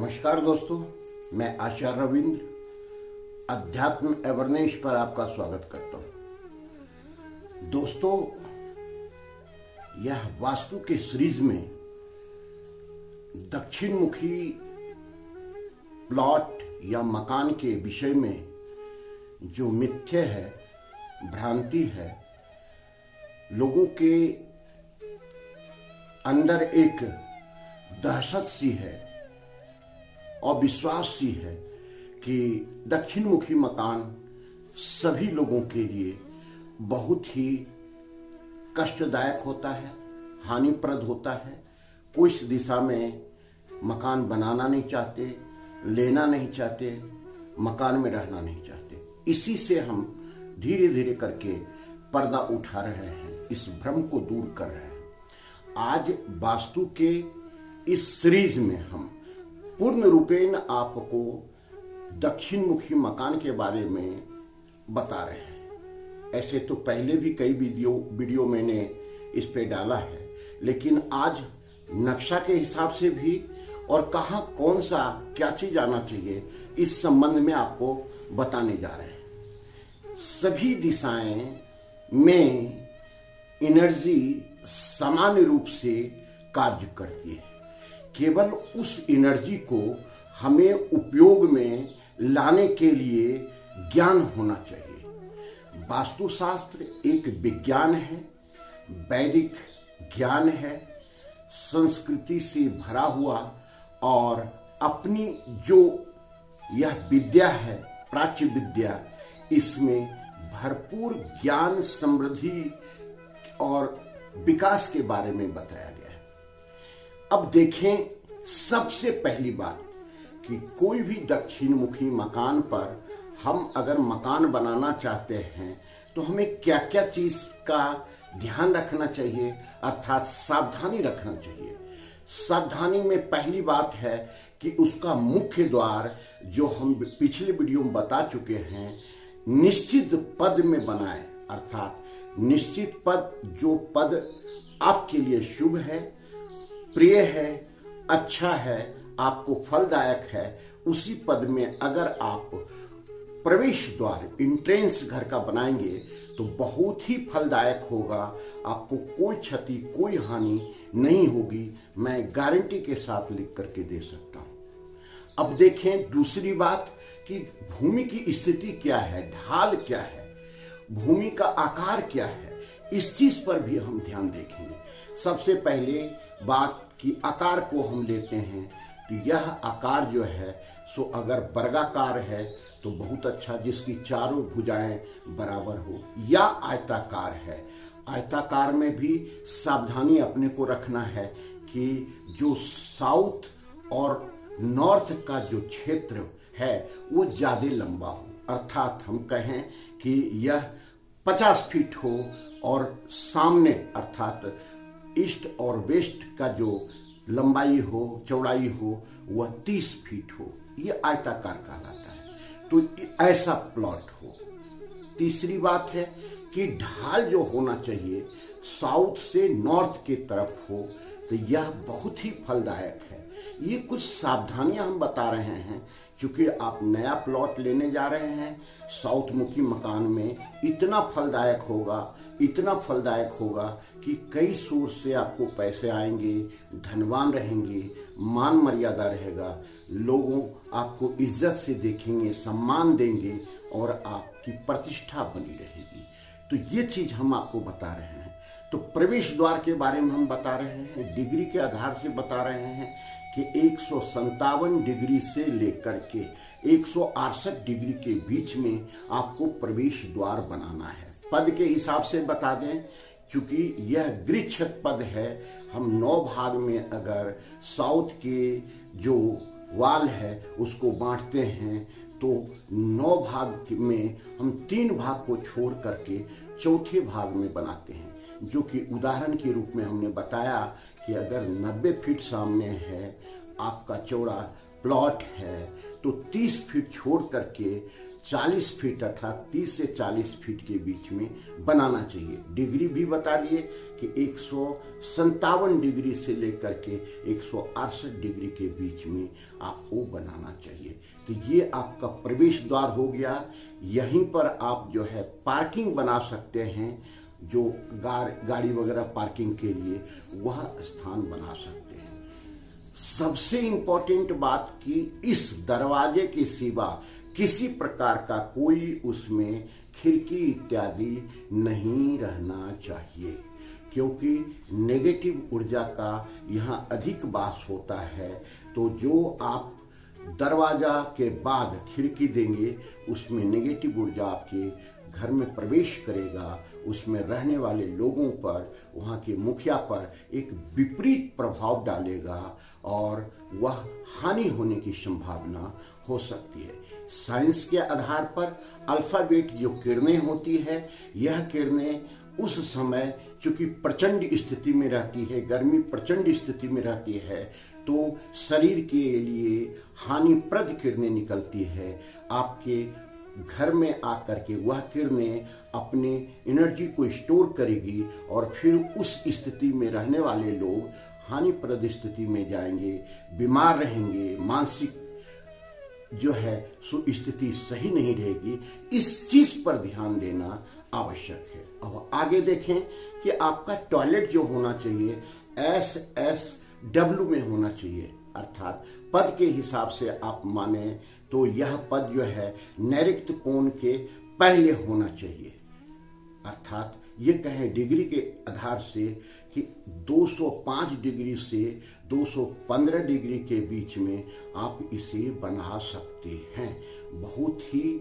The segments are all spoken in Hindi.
नमस्कार दोस्तों, मैं आचार्य रविंद्र अध्यात्म अवेयरनेस पर आपका स्वागत करता हूं। दोस्तों, यह वास्तु के सीरीज में दक्षिण मुखी प्लॉट या मकान के विषय में जो मिथ्य है, भ्रांति है, लोगों के अंदर एक दहशत सी है और विश्वास सी है कि दक्षिण मुखी मकान सभी लोगों के लिए बहुत ही कष्टदायक होता है, हानिप्रद होता है। कोई इस दिशा में मकान बनाना नहीं चाहते, लेना नहीं चाहते, मकान में रहना नहीं चाहते। इसी से हम धीरे धीरे करके पर्दा उठा रहे हैं, इस भ्रम को दूर कर रहे हैं। आज वास्तु के इस सीरीज में हम पूर्ण रूपेण आपको दक्षिण मुखी मकान के बारे में बता रहे हैं। ऐसे तो पहले भी कई वीडियो मैंने इस पे डाला है, लेकिन आज नक्शा के हिसाब से भी और कहाँ कौन सा क्या चीज आना चाहिए, इस संबंध में आपको बताने जा रहे हैं। सभी दिशाएं में एनर्जी समान रूप से कार्य करती है। केवल उस एनर्जी को हमें उपयोग में लाने के लिए ज्ञान होना चाहिए। वास्तुशास्त्र एक विज्ञान है, वैदिक ज्ञान है, संस्कृति से भरा हुआ, और अपनी जो यह विद्या है, प्राच्य विद्या, इसमें भरपूर ज्ञान, समृद्धि और विकास के बारे में बताया गया है। अब देखें, सबसे पहली बात कि कोई भी दक्षिण मुखी मकान पर हम अगर मकान बनाना चाहते हैं तो हमें क्या क्या चीज का ध्यान रखना चाहिए, अर्थात सावधानी रखना चाहिए। सावधानी में पहली बात है कि उसका मुख्य द्वार, जो हम पिछले वीडियो में बता चुके हैं, निश्चित पद में बनाए। अर्थात निश्चित पद, जो पद आपके लिए शुभ है, प्रिय है, अच्छा है, आपको फलदायक है, उसी पद में अगर आप प्रवेश द्वार, एंट्रेंस घर का बनाएंगे तो बहुत ही फलदायक होगा। आपको कोई क्षति, कोई हानि नहीं होगी, मैं गारंटी के साथ लिख करके दे सकता हूं। अब देखें दूसरी बात कि भूमि की स्थिति क्या है, ढाल क्या है, भूमि का आकार क्या है, इस चीज पर भी हम ध्यान देखेंगे। सबसे पहले बात कि आकार को हम लेते हैं तो यह आकार जो है सो अगर वर्गाकार है तो बहुत अच्छा, जिसकी चारों भुजाएं बराबर हो, या आयताकार है। आयताकार में भी सावधानी अपने को रखना है कि जो साउथ और नॉर्थ का जो क्षेत्र है वो ज्यादा लंबा हो। अर्थात हम कहें कि यह 50 फीट हो और सामने अर्थात ईस्ट और वेस्ट का जो लंबाई हो, चौड़ाई हो, वह 30 फीट हो। यह आयताकार कहलाता है, तो ऐसा प्लॉट हो। तीसरी बात है कि ढाल जो होना चाहिए साउथ से नॉर्थ के तरफ हो, तो यह बहुत ही फलदायक है। ये कुछ सावधानियां हम बता रहे हैं, क्योंकि आप नया प्लॉट लेने जा रहे हैं। साउथ मुखी मकान में इतना फलदायक होगा कि कई सोर्स से आपको पैसे आएंगे, धनवान रहेंगे, मान मर्यादा रहेगा, लोगों आपको इज्जत से देखेंगे, सम्मान देंगे और आपकी प्रतिष्ठा बनी रहेगी। तो ये चीज हम आपको बता रहे हैं। तो प्रवेश द्वार के बारे में हम बता रहे हैं, डिग्री के आधार से बता रहे हैं कि 157 डिग्री से लेकर के 168 डिग्री के बीच में आपको प्रवेश द्वार बनाना है। पद के हिसाब से बता दें, क्योंकि यह गृहक्षेत्र पद है। हम 9 भाग में अगर साउथ के जो वाल है उसको बांटते हैं तो 9 भाग में हम 3 भाग को छोड़ करके चौथे भाग में बनाते हैं। जो कि उदाहरण के रूप में हमने बताया कि अगर 90 फीट सामने है, आपका चौड़ा प्लॉट है, तो 30 फीट छोड़ करके 40 फीट अर्थात 30 से 40 फीट के बीच में बनाना चाहिए। डिग्री भी बता दिए कि 157 डिग्री से लेकर के 168 डिग्री के बीच में आपको बनाना चाहिए। तो ये आपका प्रवेश द्वार हो गया। यहीं पर आप जो है पार्किंग बना सकते हैं, जो गाड़ी वगैरह पार्किंग के लिए वह स्थान बना सकते हैं। सबसे इंपॉर्टेंट बात कि इस दरवाजे के सिवा किसी प्रकार का कोई उसमें खिड़की इत्यादि नहीं रहना चाहिए, क्योंकि नेगेटिव ऊर्जा का यहाँ अधिक वास होता है। तो जो आप दरवाजा के बाद खिड़की देंगे उसमें नेगेटिव ऊर्जा आपके घर में प्रवेश करेगा, उसमें रहने वाले लोगों पर, वहाँ के मुखिया पर एक विपरीत प्रभाव डालेगा और वह हानि होने की संभावना हो सकती है। साइंस के आधार पर अल्फाबेट जो किरणें होती है, यह किरणें उस समय चूंकि प्रचंड स्थिति में रहती है, गर्मी प्रचंड स्थिति में रहती है, तो शरीर के लिए हानिप्रद किरणें निकलती है। आपके घर में आकर के वह किरणें अपने एनर्जी को स्टोर करेगी और फिर उस स्थिति में रहने वाले लोग हानिप्रद स्थिति में जाएंगे, बीमार रहेंगे, मानसिक जो है सो स्थिति सही नहीं रहेगी। इस चीज पर ध्यान देना आवश्यक है। अब आगे देखें कि आपका टॉयलेट जो होना चाहिए SSW में होना चाहिए, अर्थात पद के हिसाब से आप माने तो यह पद जो है नैऋत्य कोण के पहले होना चाहिए। अर्थात ये कहें डिग्री के आधार से कि 205 डिग्री से 215 डिग्री के बीच में आप इसे बना सकते हैं। बहुत ही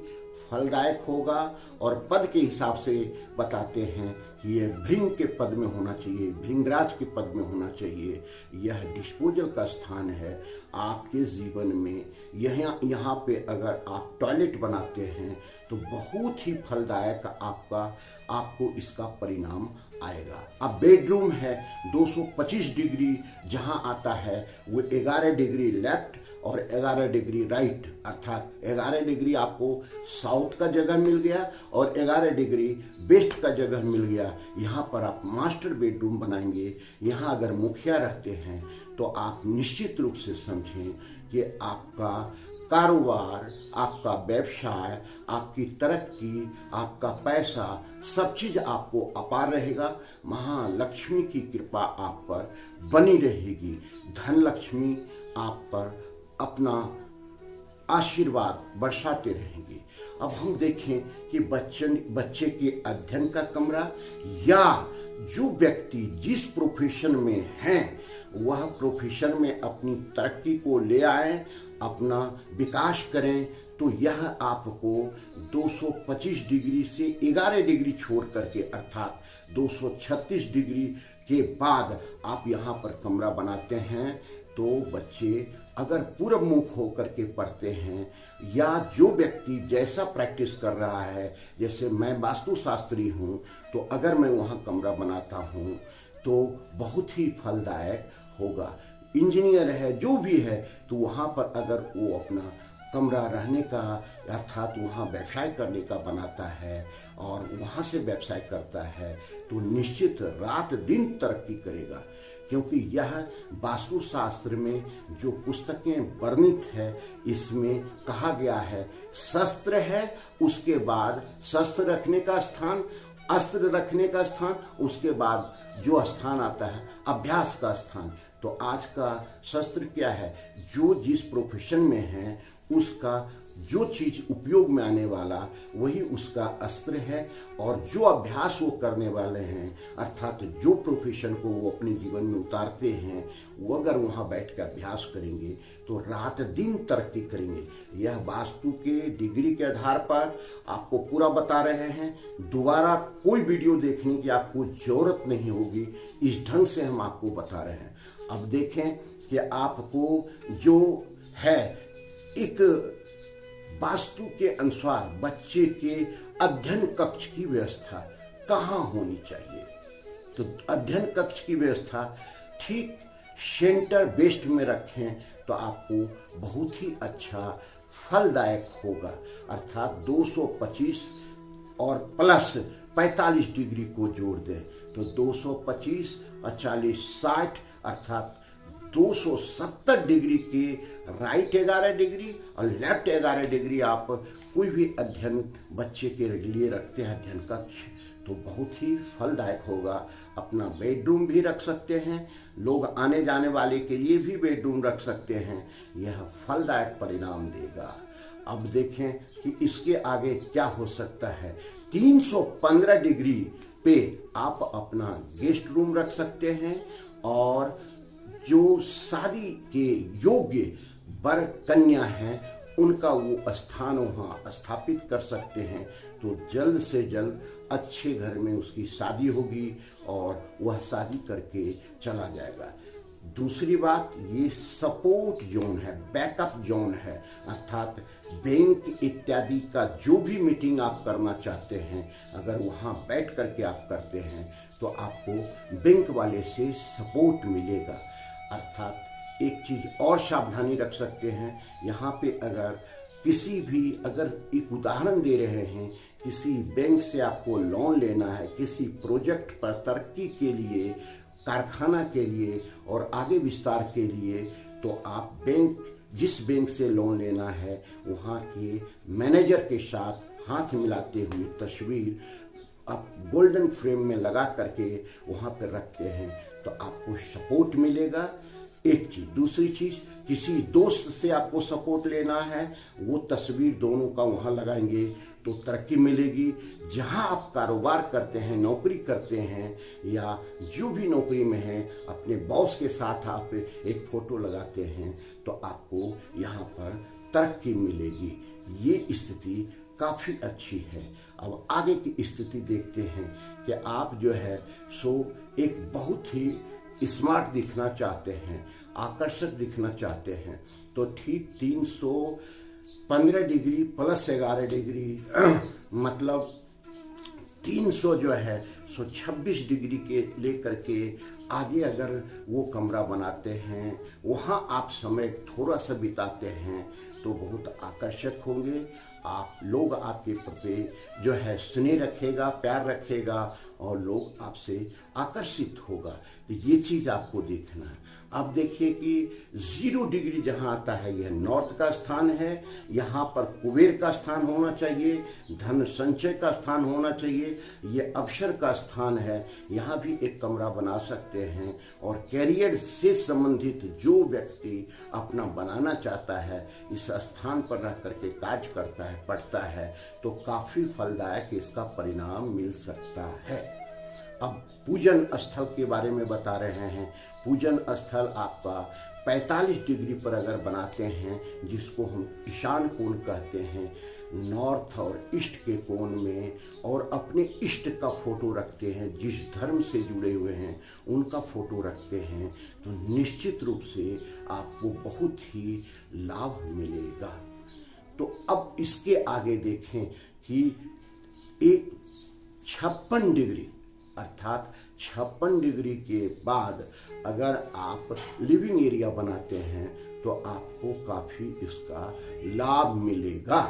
फलदायक होगा। और पद के हिसाब से बताते हैं कि यह भृंग के पद में होना चाहिए, भृंगराज के पद में होना चाहिए। यह डिस्पोजल का स्थान है आपके जीवन में। यहाँ पे अगर आप टॉयलेट बनाते हैं तो बहुत ही फलदायक आपको इसका परिणाम आएगा। अब बेडरूम है 225 डिग्री जहां आता है वो 11 डिग्री लेफ्ट और 11 डिग्री राइट, अर्थात 11 डिग्री आपको साउथ का जगह मिल गया और 11 डिग्री वेस्ट का जगह मिल गया। यहाँ पर आप मास्टर बेडरूम बनाएंगे। यहाँ अगर मुखिया रहते हैं तो आप निश्चित रूप से समझें कि आपका कारोबार, आपका व्यवसाय, आपकी तरक्की, आपका पैसा, सब चीज आपको अपार रहेगा। महालक्ष्मी की कृपा आप पर बनी रहेगी। धन लक्ष्मी आप पर अपना आशीर्वाद बरसाते रहेंगे। अब हम देखें कि बच्चे के अध्ययन का कमरा या जो व्यक्ति जिस प्रोफेशन में हैं वह प्रोफेशन में अपनी तरक्की को ले आए, अपना विकास करें, तो यह आपको 225 डिग्री से 11 डिग्री छोड़ करके अर्थात 236 डिग्री के बाद आप यहाँ पर कमरा बनाते हैं। तो बच्चे अगर पूर्व मुख होकर के पढ़ते हैं या जो व्यक्ति जैसा प्रैक्टिस कर रहा है, जैसे मैं वास्तुशास्त्री हूँ तो अगर मैं वहाँ कमरा बनाता हूँ तो बहुत ही फलदायक होगा। इंजीनियर है, जो भी है, तो वहाँ पर अगर वो अपना कमरा रहने का अर्थात वहाँ व्यवसाय करने का बनाता है और वहाँ से व्यवसाय करता है तो निश्चित रात दिन तरक्की करेगा। क्योंकि यह वास्तुशास्त्र में जो पुस्तकें वर्णित है इसमें कहा गया है शस्त्र है, उसके बाद शस्त्र रखने का स्थान, अस्त्र रखने का स्थान, उसके बाद जो स्थान आता है अभ्यास का स्थान। तो आज का शस्त्र क्या है? जो जिस प्रोफेशन में है उसका जो चीज उपयोग में आने वाला वही उसका अस्त्र है। और जो अभ्यास वो करने वाले हैं अर्थात जो प्रोफेशन को वो अपने जीवन में उतारते हैं वो अगर वहाँ बैठ कर अभ्यास करेंगे तो रात दिन तरक्की करेंगे। यह वास्तु के डिग्री के आधार पर आपको पूरा बता रहे हैं। दोबारा कोई वीडियो देखने की आपको जरूरत नहीं होगी, इस ढंग से हम आपको बता रहे हैं। अब देखें कि आपको जो है एक वास्तु के अनुसार बच्चे के अध्ययन कक्ष की व्यवस्था कहाँ होनी चाहिए। तो अध्ययन कक्ष की व्यवस्था ठीक सेंटर वेस्ट में रखें तो आपको बहुत ही अच्छा फलदायक होगा। अर्थात 225 और प्लस 45 डिग्री को जोड़ दें तो 225 और 40 60, अर्थात 270 डिग्री के राइट 11 डिग्री और लेफ्ट 11 डिग्री आप कोई भी अध्ययन बच्चे के लिए रखते हैं अध्ययन कक्ष, तो बहुत ही फलदायक होगा। अपना बेडरूम भी रख सकते हैं, लोग आने जाने वाले के लिए भी बेडरूम रख सकते हैं, यह फलदायक परिणाम देगा। अब देखें कि इसके आगे क्या हो सकता है। 315 डिग्री पे आप अपना गेस्ट रूम रख सकते हैं और जो शादी के योग्य वर कन्या हैं उनका वो स्थान वहाँ स्थापित कर सकते हैं, तो जल्द से जल्द अच्छे घर में उसकी शादी होगी और वह शादी करके चला जाएगा। दूसरी बात, ये सपोर्ट जोन है, बैकअप जोन है, अर्थात बैंक इत्यादि का जो भी मीटिंग आप करना चाहते हैं अगर वहाँ बैठ करके आप करते हैं तो आपको बैंक वाले से सपोर्ट मिलेगा। अर्थात एक चीज और सावधानी रख सकते हैं, यहाँ पे अगर एक उदाहरण दे रहे हैं, किसी बैंक से आपको लोन लेना है किसी प्रोजेक्ट पर तरक्की के लिए, कारखाना के लिए और आगे विस्तार के लिए, तो आप जिस बैंक से लोन लेना है वहाँ के मैनेजर के साथ हाथ मिलाते हुए तस्वीर आप गोल्डन फ्रेम में लगा करके वहाँ पर रखते हैं तो आपको सपोर्ट मिलेगा। एक चीज, दूसरी चीज, किसी दोस्त से आपको सपोर्ट लेना है वो तस्वीर दोनों का वहाँ लगाएंगे तो तरक्की मिलेगी। जहाँ आप कारोबार करते हैं, नौकरी करते हैं या जो भी नौकरी में हैं, अपने बॉस के साथ आप एक फोटो लगाते हैं तो आपको यहाँ पर तरक्की मिलेगी। ये स्थिति काफी अच्छी है। अब आगे की स्थिति देखते हैं कि आप जो है सो एक बहुत ही स्मार्ट दिखना चाहते हैं, आकर्षक दिखना चाहते हैं, तो ठीक 315 डिग्री प्लस 11 डिग्री मतलब 300 जो है सो 26 डिग्री के लेकर के आगे अगर वो कमरा बनाते हैं, वहाँ आप समय थोड़ा सा बिताते हैं तो बहुत आकर्षक होंगे। लोग आपके प्रति जो है स्नेह रखेगा, प्यार रखेगा और लोग आपसे आकर्षित होगा। तो ये चीज आपको देखना है। अब देखिए कि 0 डिग्री जहाँ आता है यह नॉर्थ का स्थान है, यहाँ पर कुबेर का स्थान होना चाहिए, धन संचय का स्थान होना चाहिए, ये अवसर का स्थान है, यहाँ भी एक कमरा बना सकते हैं। और कैरियर से संबंधित जो व्यक्ति अपना बनाना चाहता है इस स्थान पर रह करके कार्य करता है, पढ़ता है, तो काफी फलदायक इसका परिणाम मिल सकता है। अब पूजन स्थल के बारे में बता रहे हैं। पूजन स्थल आपका 45 डिग्री पर अगर बनाते हैं, जिसको हम ईशान कोण कहते हैं, नॉर्थ और ईस्ट के कोण में, और अपने इष्ट का फोटो रखते हैं, जिस धर्म से जुड़े हुए हैं उनका फोटो रखते हैं, तो निश्चित रूप से आपको बहुत ही लाभ मिलेगा। तो अब इसके आगे देखें कि एक 56 डिग्री अर्थात 56 डिग्री के बाद अगर आप लिविंग एरिया बनाते हैं तो आपको काफी इसका लाभ मिलेगा।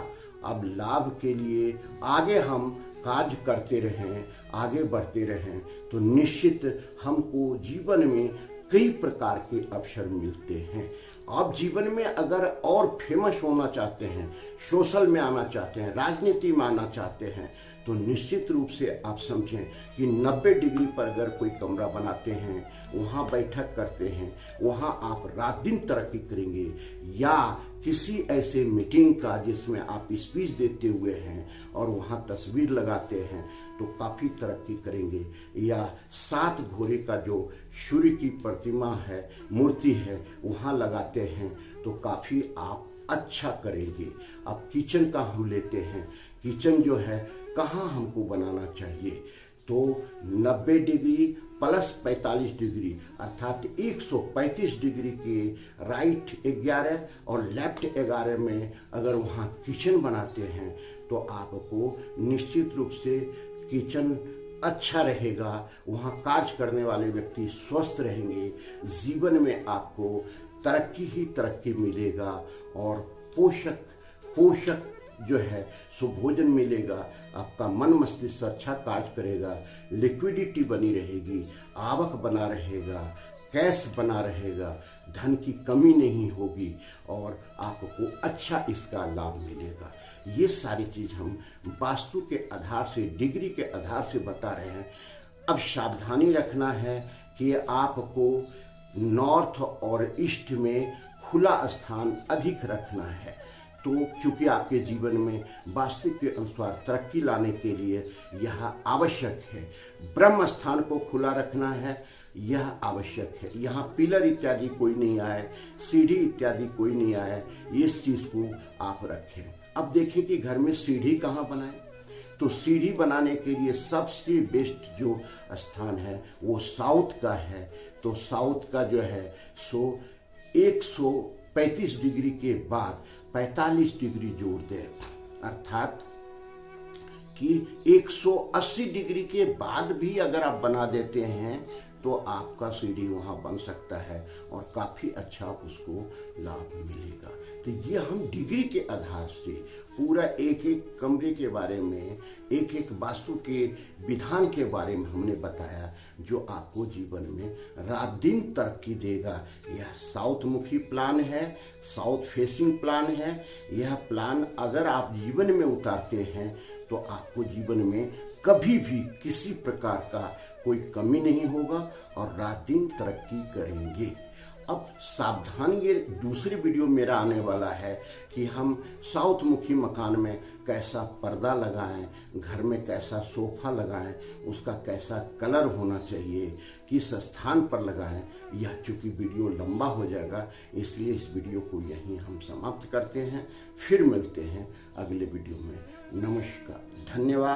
अब लाभ के लिए आगे हम कार्य करते रहें, आगे बढ़ते रहें तो निश्चित हमको जीवन में कई प्रकार के अवसर मिलते हैं। आप जीवन में अगर और फेमस होना चाहते हैं, सोशल में आना चाहते हैं, राजनीति में आना चाहते हैं, तो निश्चित रूप से आप समझें कि 90 डिग्री पर अगर कोई कमरा बनाते हैं, वहाँ बैठक करते हैं, वहाँ आप रात दिन तरक्की करेंगे। या किसी ऐसे मीटिंग का जिसमें आप स्पीच देते हुए हैं और वहाँ तस्वीर लगाते हैं तो काफ़ी तरक्की करेंगे। या 7 घोड़े का जो सूर्य की प्रतिमा है, मूर्ति है, वहाँ लगाते हैं तो काफ़ी आप अच्छा करेंगे। अब किचन का हम लेते हैं, किचन जो है कहाँ हमको बनाना चाहिए, तो 90 डिग्री प्लस 45 डिग्री अर्थात 135 डिग्री के राइट 11 और लेफ्ट 11 में अगर वहाँ किचन बनाते हैं तो आपको निश्चित रूप से किचन अच्छा रहेगा, वहाँ कार्य करने वाले व्यक्ति स्वस्थ रहेंगे, जीवन में आपको तरक्की ही तरक्की मिलेगा और पोषक पोषक जो है सो भोजन मिलेगा, आपका मन मस्तिष्क अच्छा कार्य करेगा, लिक्विडिटी बनी रहेगी, आवक बना रहेगा, कैश बना रहेगा, धन की कमी नहीं होगी और आपको अच्छा इसका लाभ मिलेगा। ये सारी चीज हम वास्तु के आधार से, डिग्री के आधार से बता रहे हैं। अब सावधानी रखना है कि आपको नॉर्थ और ईस्ट में खुला स्थान अधिक रखना है। तो क्योंकि आपके जीवन में वास्तु के अनुसार तरक्की लाने के लिए यह आवश्यक है। ब्रह्म स्थान को खुला रखना है, यह आवश्यक है। यहाँ पिलर इत्यादि कोई नहीं आए, सीढ़ी इत्यादि कोई नहीं आए, इस चीज को आप रखें। अब देखें कि घर में सीढ़ी कहाँ बनाएं। तो सीढ़ी बनाने के लिए सबसे बेस्ट जो स्थान है वो साउथ का है। तो साउथ का जो है सो 135 डिग्री के बाद 45 डिग्री जोड़ दें, अर्थात कि 180 डिग्री के बाद भी अगर आप बना देते हैं तो आपका सीढ़ी वहां बन सकता है और काफी अच्छा उसको लाभ मिलेगा। तो ये हम डिग्री के आधार से पूरा एक एक कमरे के बारे में, एक एक वास्तु के विधान के बारे में हमने बताया, जो आपको जीवन में रात दिन तरक्की देगा। यह साउथ मुखी प्लान है, साउथ फेसिंग प्लान है। यह प्लान अगर आप जीवन में उतारते हैं तो आपको जीवन में कभी भी किसी प्रकार का कोई कमी नहीं होगा और रात दिन तरक्की करेंगे। अब सावधान, ये दूसरी वीडियो मेरा आने वाला है कि हम साउथ मुखी मकान में कैसा पर्दा लगाएं, घर में कैसा सोफा लगाएं, उसका कैसा कलर होना चाहिए, किस स्थान पर लगाएं। यह चूंकि वीडियो लंबा हो जाएगा इसलिए इस वीडियो को यहीं हम समाप्त करते हैं। फिर मिलते हैं अगले वीडियो में। नमस्कार, धन्यवाद।